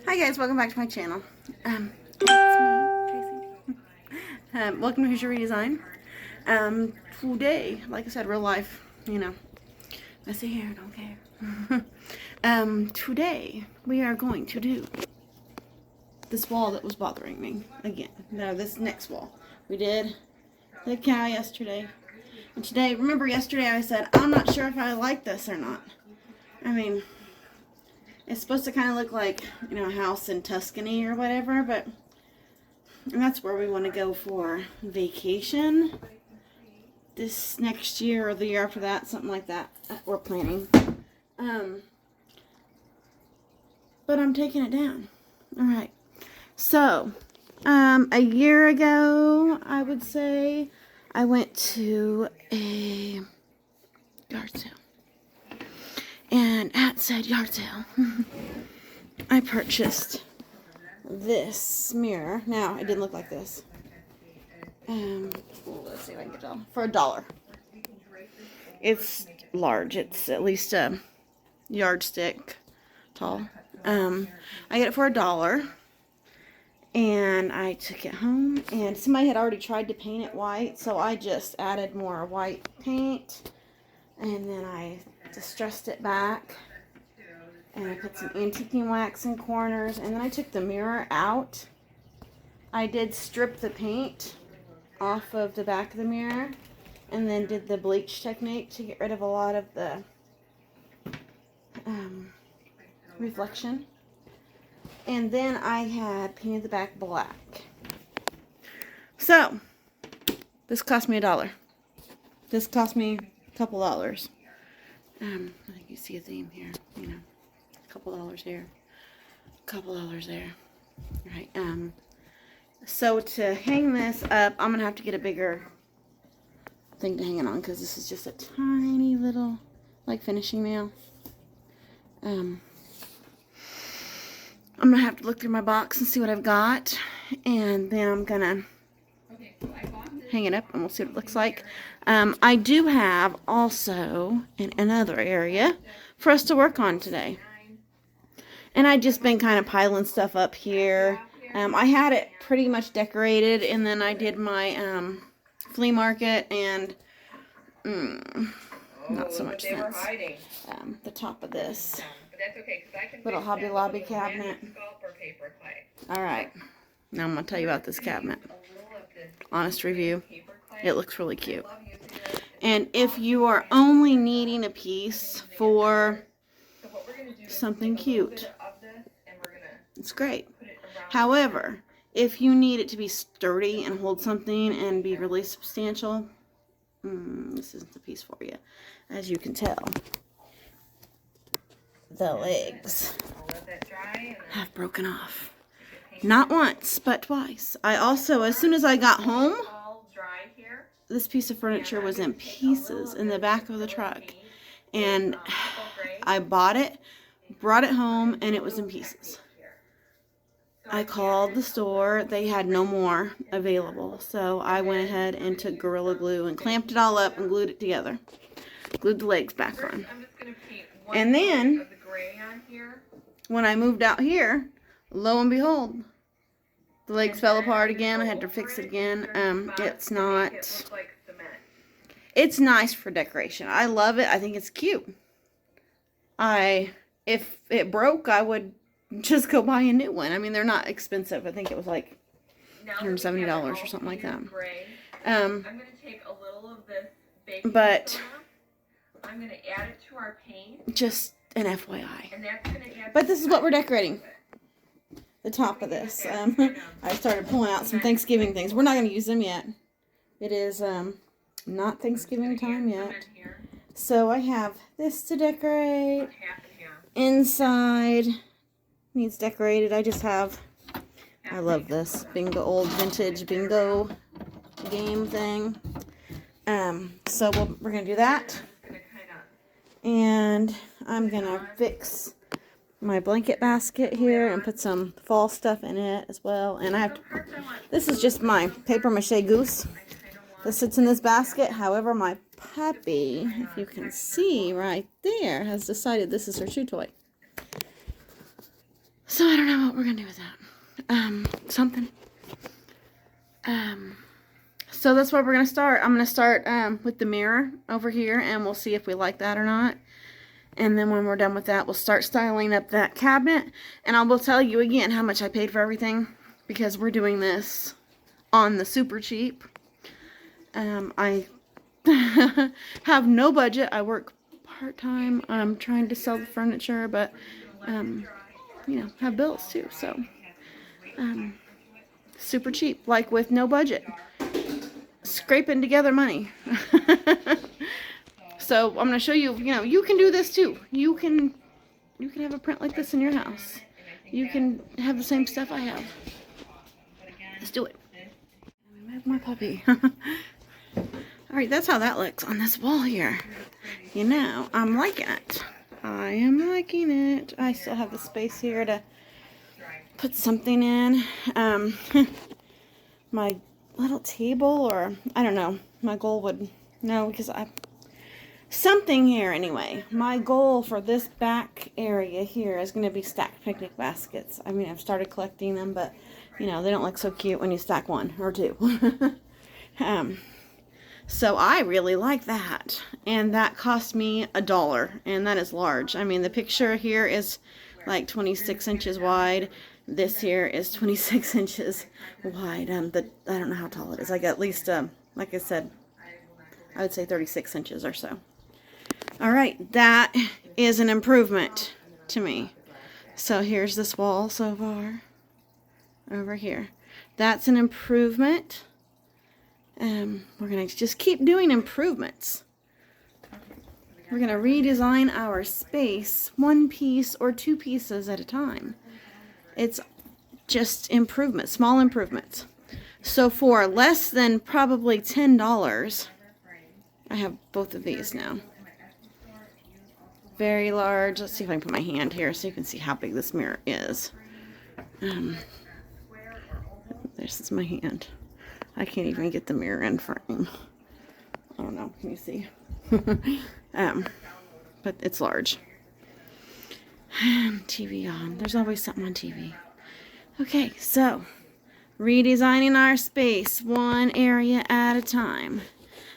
Hi guys, welcome back to my channel. It's me, Tracy. Welcome to Who's Your Redesign. Today, like I said, real life, messy hair, don't care. Today we are going to do this wall that was bothering me again. No, this next wall. We did the cow yesterday, and today. Remember yesterday I said I'm not sure if I like this or not. I mean, it's supposed to kind of look like, a house in Tuscany or whatever, and that's where we want to go for vacation this next year or the year after that, something like that. We're planning. But I'm taking it down. All right. So, a year ago, I would say, I went to a yard sale. And at said yard sale, I purchased this mirror. Now, it didn't look like this. Let's see if I can get it all. For $1. It's large. It's at least a yardstick tall. I get it for $1. And I took it home. And somebody had already tried to paint it white. So I just added more white paint. And then I distressed it back, and I put some antiquing wax in corners, and then I took the mirror out. I did strip the paint off of the back of the mirror, and then did the bleach technique to get rid of a lot of the reflection. And then I had painted the back black. So this cost me $1. This cost me a couple dollars. I think you see a theme here, a couple dollars here, a couple dollars there. All right. So to hang this up, I'm gonna have to get a bigger thing to hang it on, because this is just a tiny little, finishing nail. I'm gonna have to look through my box and see what I've got, and then I'm gonna hang it up, and we'll see what it looks like. I do have also in another area for us to work on today. And I've just been kind of piling stuff up here. I had it pretty much decorated, and then I did my flea market, and not so much sense. The top of this little Hobby Lobby cabinet. Alright, now I'm going to tell you about this cabinet. Honest review. It looks really cute. And if you are only needing a piece for something cute, it's great. However, if you need it to be sturdy and hold something and be really substantial, this isn't the piece for you. As you can tell, the legs have broken off. Not once, but twice. I also, as soon as I got home, this piece of furniture was in pieces in the back of the truck. And I bought it, brought it home, and it was in pieces. I called the store. They had no more available. So I went ahead and took Gorilla Glue and clamped it all up and glued it together. Glued the legs back on. And then, when I moved out here, lo and behold, the legs fell apart again. I had to fix it again. It's nice for decoration. I love it. I think it's cute. If it broke, I would just go buy a new one. I mean, they're not expensive. I think it was like $170 or something like that. I'm going to take a little of this baking soda. I'm going to add it to our paint. Just an FYI. And that's going to add. But this is what we're decorating. The top of this. I started pulling out some Thanksgiving things. We're not going to use them yet. It is not Thanksgiving time yet. So I have this to decorate. Inside needs decorated. I love this old vintage bingo game thing. So we're going to do that. And I'm going to fix my blanket basket here and put some fall stuff in it as well. And this is just my paper mache goose that sits in this basket. However, my puppy, if you can see right there, has decided this is her chew toy. So I don't know what we're gonna do with that. Something. So that's where we're gonna start. I'm gonna start with the mirror over here, and we'll see if we like that or not. And then when we're done with that, we'll start styling up that cabinet. And I will tell you again how much I paid for everything, because we're doing this on the super cheap. I have no budget. I work part-time. I'm trying to sell the furniture, but you know, have bills too. So super cheap, like with no budget, scraping together money. So I'm going to show you, you know, you can do this too. You can have a print like this in your house. You can have the same stuff I have. Let's do it. Move my puppy. Alright, that's how that looks on this wall here. You know, I'm liking it. I am liking it. I still have the space here to put something in. My little table, or I don't know. My goal would, no, because something here anyway. My goal for this back area here is going to be stacked picnic baskets. I mean, I've started collecting them, but you know, they don't look so cute when you stack one or two. So I really like that, and that cost me $1, and that is large. I mean, the picture here is like 26 inches wide. This here is 26 inches wide. I don't know how tall it is. Like at least, like I said, I would say 36 inches or so. All right, that is an improvement to me. So here's this wall so far over here. That's an improvement. We're going to just keep doing improvements. We're going to redesign our space one piece or two pieces at a time. It's just improvements, small improvements. So for less than probably $10, I have both of these now. Very large. Let's see if I can put my hand here so you can see how big this mirror is. This is my hand. I can't even get the mirror in frame. I don't know. Can you see? But it's large. TV on. There's always something on TV. Okay, so redesigning our space one area at a time.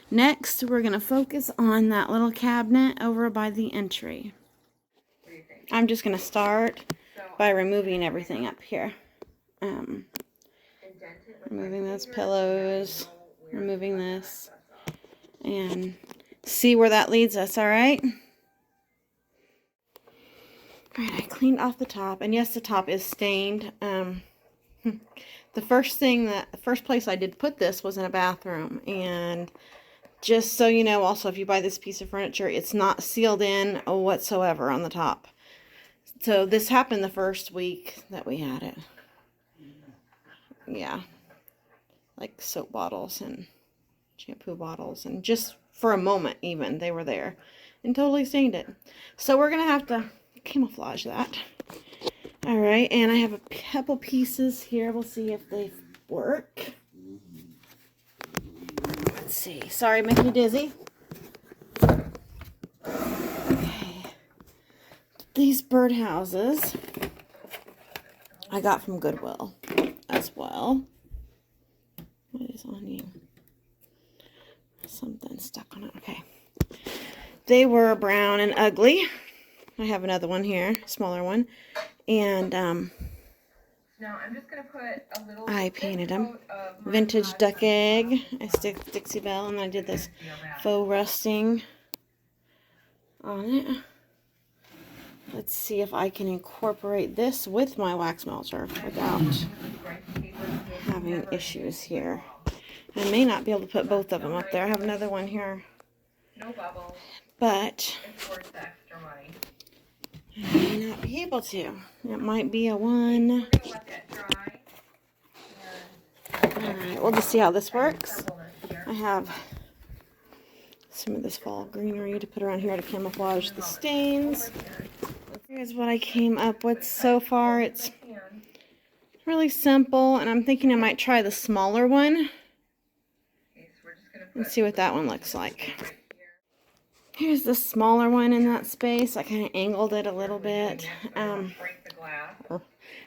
Next, we're going to focus on that little cabinet over by the entry. I'm just going to start by removing everything up here. Removing those pillows, removing this, and see where that leads us, alright? Alright, I cleaned off the top, and yes, the top is stained. The first place I did put this was in a bathroom, and just so you know, also, if you buy this piece of furniture, it's not sealed in whatsoever on the top. So this happened the first week that we had it. Yeah. Like soap bottles and shampoo bottles, and just for a moment even, they were there and totally stained it. So we're going to have to camouflage that. Alright, and I have a couple pieces here. We'll see if they work. Let's see. Sorry, make me dizzy. Okay. These birdhouses I got from Goodwill as well. What is on you? Something stuck on it. Okay. They were brown and ugly. I have another one here, smaller one. And now I'm just gonna put a little I painted them. Vintage duck egg. I stick Dixie Belle, and I did this faux rusting on it. Let's see if I can incorporate this with my wax melter without having issues here. I may not be able to put both of them up there. I have another one here. But I may not be able to. It might be a one. Alright, we'll just see how this works. I have some of this fall greenery to put around here to camouflage the stains. Here's what I came up with so far. It's really simple, and I'm thinking I might try the smaller one and see what that one looks like. Here's the smaller one in that space. I kind of angled it a little bit.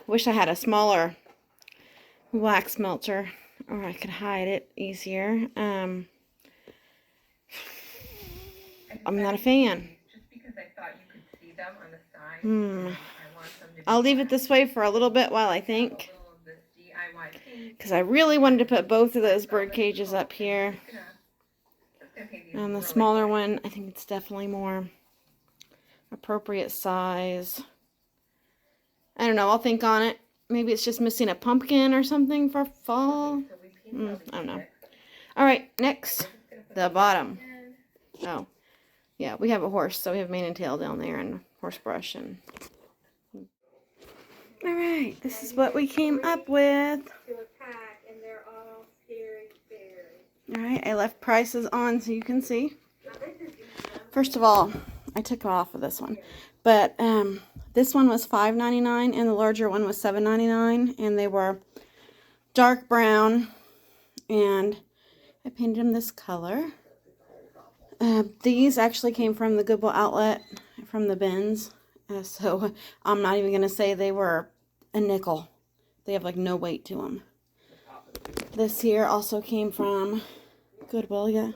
Wish I had a smaller wax melter, or I could hide it easier. I'm not a fan. I'll leave it this way for a little bit while I think, because I really wanted to put both of those bird cages up here. And the smaller one, I think it's definitely more appropriate size. I don't know, I'll think on it. Maybe it's just missing a pumpkin or something for fall. I don't know. Alright, next, the bottom. Oh, yeah, we have a horse, so we have mane and tail down there and horse brush. And alright, this is what we came up with. Alright, I left prices on so you can see. First of all, I took off of this one, but this one was $5.99 and the larger one was $7.99, and they were dark brown, and I painted them this color. These actually came from the Goodwill outlet, from the bins, so I'm not even going to say they were a nickel. They have like no weight to them. This here also came from Goodwill, yeah,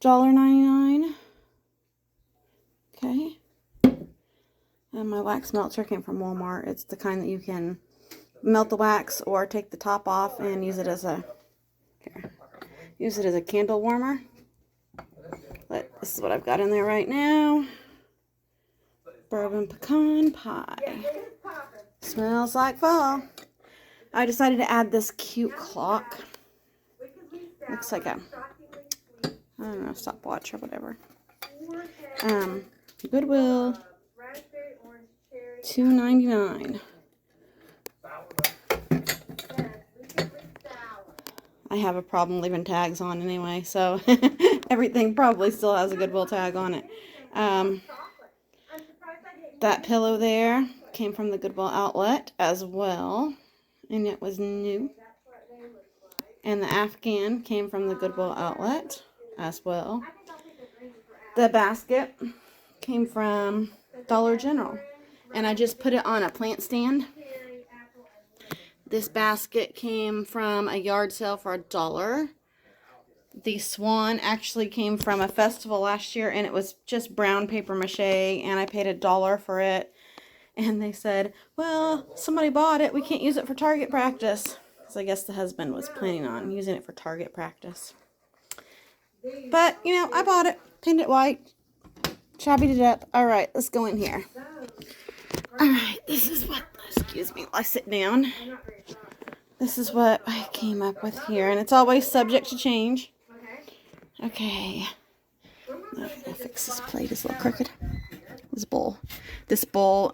$1.99. Okay. And my wax melter came from Walmart. It's the kind that you can melt the wax or take the top off and use it as a candle warmer. But this is what I've got in there right now. Bourbon pecan pie. Smells like fall. I decided to add this cute clock. Looks like a, I don't know, stopwatch or whatever. Goodwill, $2.99. I have a problem leaving tags on anyway, so everything probably still has a Goodwill tag on it. That pillow there came from the Goodwill outlet as well, and it was new. And the Afghan came from the Goodwill outlet as well. The basket came from Dollar General, and I just put it on a plant stand. This basket came from a yard sale for $1. The swan actually came from a festival last year, and it was just brown paper mache, and I paid $1 for it. And they said, well, somebody bought it, we can't use it for target practice. So I guess the husband was planning on using it for target practice. But, you know, I bought it, painted it white, shabby to death. Alright, let's go in here. Alright, this is what, excuse me, I sit down. This is what I came up with here, and it's always subject to change. Okay. I'm going to fix this plate, it's a little crooked. This bowl. This bowl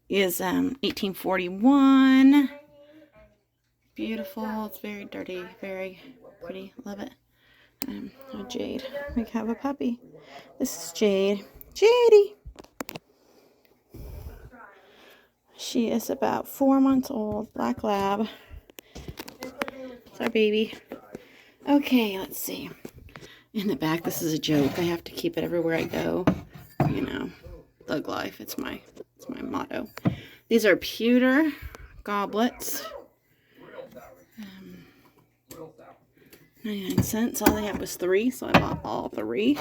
is 1841. Beautiful. It's very dirty, very pretty. Love it. Jade. We have a puppy. This is Jade. Jadey. She is about 4 months old. Black lab. It's our baby. Okay, let's see. In the back, this is a joke. I have to keep it everywhere I go. You know, thug life. It's my motto. These are pewter goblets. 99 cents. All they had was 3, so I bought all 3.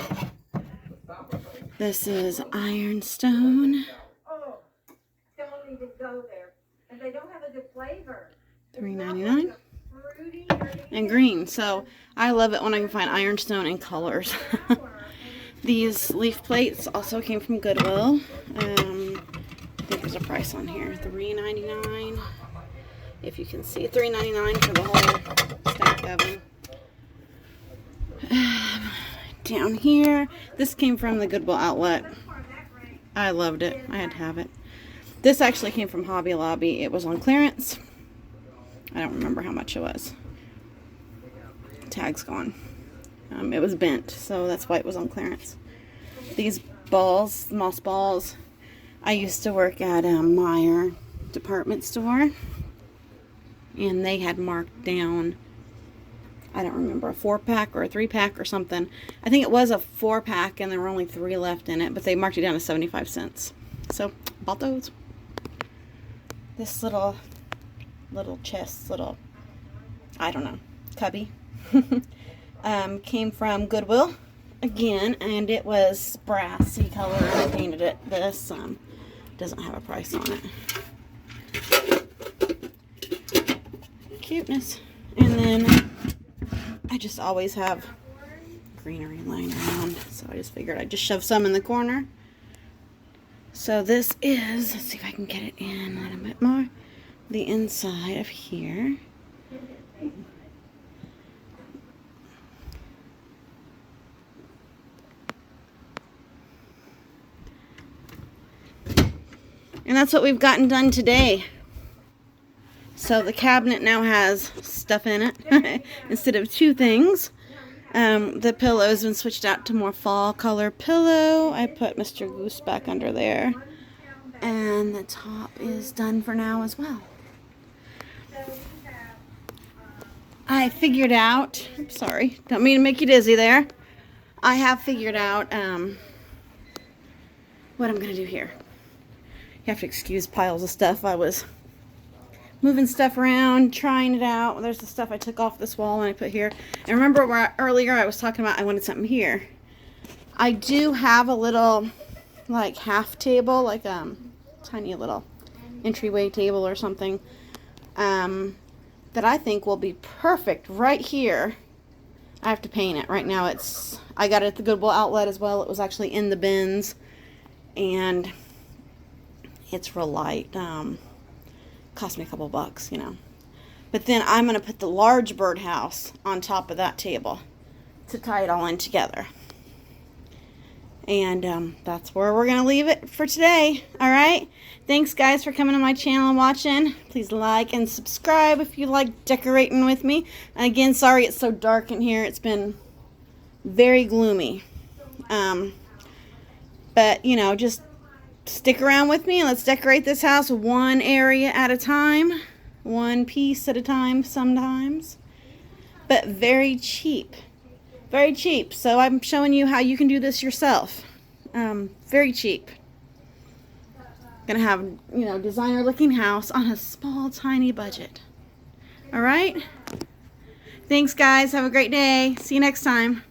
This is ironstone. $3.99. And green. So I love it when I can find ironstone in colors. These leaf plates also came from Goodwill. I think there's a price on here. $3.99. If you can see, $3.99 for the whole stack of them. Down here, this came from the Goodwill outlet. I loved it. I had to have it. This actually came from Hobby Lobby. It was on clearance. I don't remember how much it was. Tag's gone. It was bent, so that's why it was on clearance. These balls, moss balls, I used to work at a Meyer department store, and they had marked down, I don't remember, a 4-pack or a 3-pack or something. I think it was a 4-pack, and there were only 3 left in it, but they marked it down to 75 cents. So, bought those. this little chest, I don't know, cubby. Came from Goodwill again, and it was brassy color. I painted it. This doesn't have a price on it. Cuteness. And then I just always have greenery lying around, so I just figured I'd just shove some in the corner. So this is, let's see if I can get it in a little bit more, the inside of here. And that's what we've gotten done today. So the cabinet now has stuff in it instead of two things. The pillow's been switched out to more fall color pillow. I put Mr. Goose back under there. And the top is done for now as well. I figured out, sorry, don't mean to make you dizzy there. I have figured out what I'm going to do here. You have to excuse piles of stuff. I was moving stuff around, trying it out. There's the stuff I took off this wall and I put here. And remember where earlier I was talking about I wanted something here. I do have a little, like, half table, like tiny little entryway table or something, that I think will be perfect right here. I have to paint it. Right now I got it at the Goodwill outlet as well. It was actually in the bins, and it's real light. Cost me a couple bucks, you know. But then I'm going to put the large birdhouse on top of that table to tie it all in together. And that's where we're going to leave it for today. Alright? Thanks, guys, for coming to my channel and watching. Please like and subscribe if you like decorating with me. And again, sorry it's so dark in here. It's been very gloomy. But, you know, just stick around with me and let's decorate this house one area at a time. One piece at a time sometimes. But very cheap. Very cheap. So I'm showing you how you can do this yourself. Very cheap. Gonna have, you know, designer looking house on a small tiny budget. Alright? Thanks, guys. Have a great day. See you next time.